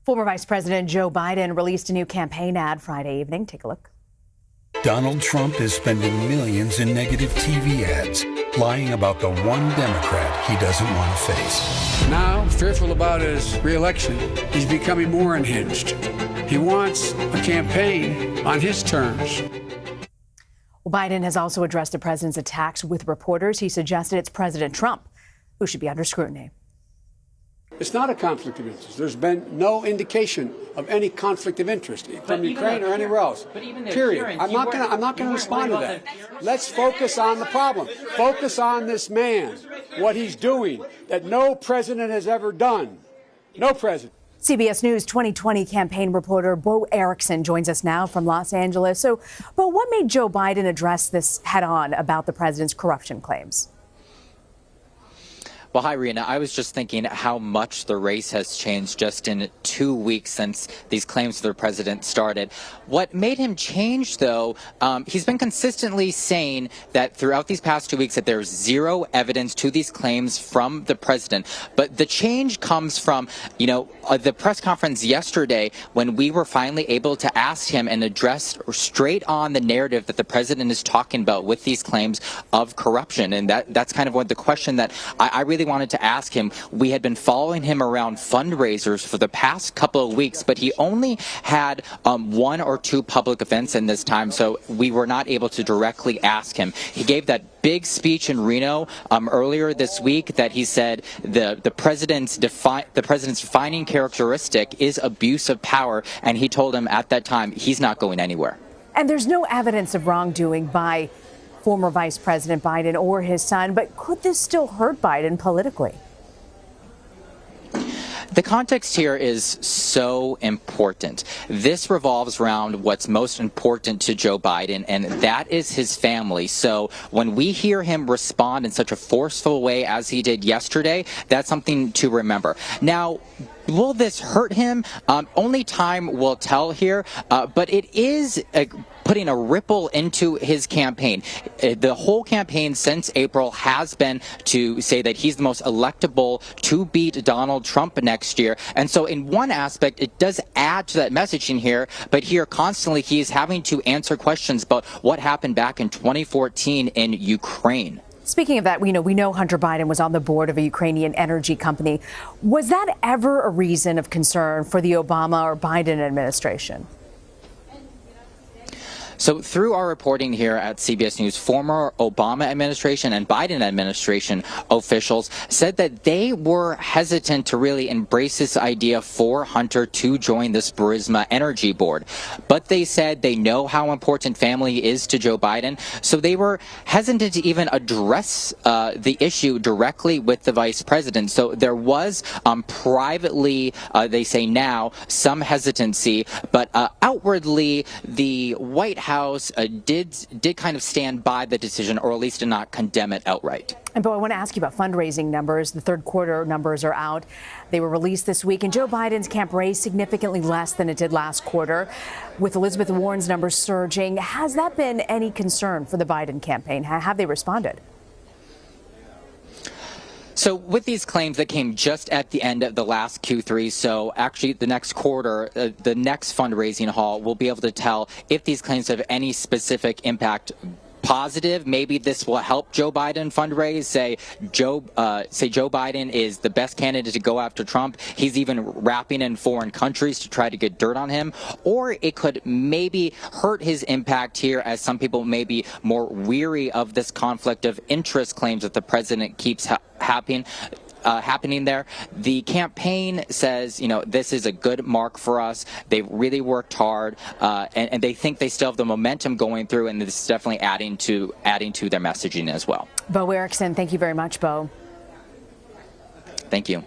Former Vice President Joe Biden released a new campaign ad Friday evening. Take a look. Donald Trump is spending millions in negative TV ads, lying about the one Democrat he doesn't want to face. Now, fearful about his re-election, he's becoming more unhinged. He wants a campaign on his terms. Well, Biden has also addressed the president's attacks with reporters. He suggested it's President Trump who should be under scrutiny. It's not a conflict of interest. There's been no indication of any conflict of interest from Ukraine or anywhere else. Period. I'm not going to respond to that. Let's focus on the problem. Focus on this man, what he's doing, that no president has ever done. No president. CBS News 2020 campaign reporter Bo Erickson joins us now from Los Angeles. So, Bo, what made Joe Biden address this head-on about the president's corruption claims? Well, hi, Rena. I was just thinking how much the race has changed just in 2 weeks since these claims of the president started. What made him change, though, he's been consistently saying that throughout these past 2 weeks that there's zero evidence to these claims from the president. But the change comes from, the press conference yesterday when we were finally able to ask him and address straight on the narrative that the president is talking about with these claims of corruption. And that's kind of what the question that I really wanted to ask him. We had been following him around fundraisers for the past couple of weeks, but he only had one or two public events in this time, so we were not able to directly ask him. He gave that big speech in Reno earlier this week that he said the president's defining characteristic is abuse of power, and he told him at that time he's not going anywhere. And there's no evidence of wrongdoing by former Vice President Biden or his son, but could this still hurt Biden politically? The context here is so important. This revolves around what's most important to Joe Biden, and that is his family. So when we hear him respond in such a forceful way as he did yesterday, that's something to remember. Now, will this hurt him? Only time will tell here, but it is putting a ripple into his campaign. The whole campaign since April has been to say that he's the most electable to beat Donald Trump next year. And so in one aspect, it does add to that messaging here, but here constantly he is having to answer questions about what happened back in 2014 in Ukraine. Speaking of that, we know Hunter Biden was on the board of a Ukrainian energy company. Was that ever a reason of concern for the Obama or Biden administration? So through our reporting here at CBS News, former Obama administration and Biden administration officials said that they were hesitant to really embrace this idea for Hunter to join this Burisma Energy Board. But they said they know how important family is to Joe Biden, so they were hesitant to even address the issue directly with the vice president. So there was privately, they say now, some hesitancy, but outwardly the White House did kind of stand by the decision, or at least did not condemn it outright. And Bo, I want to ask you about fundraising numbers. The third quarter numbers are out. They were released this week, and Joe Biden's camp raised significantly less than it did last quarter, with Elizabeth Warren's numbers surging. Has that been any concern for the Biden campaign? Have they responded? So with these claims that came just at the end of the last Q3, so actually the next quarter, the next fundraising haul, we'll be able to tell if these claims have any specific impact. Positive, maybe this will help Joe Biden fundraise. Say Joe Biden is the best candidate to go after Trump. He's even rapping in foreign countries to try to get dirt on him. Or it could maybe hurt his impact here, as some people may be more weary of this conflict of interest claims that the president keeps happening there. The campaign says, this is a good mark for us. They've really worked hard, and they think they still have the momentum going through, and this is definitely adding to their messaging as well. Bo Erickson, thank you very much, Bo. Thank you.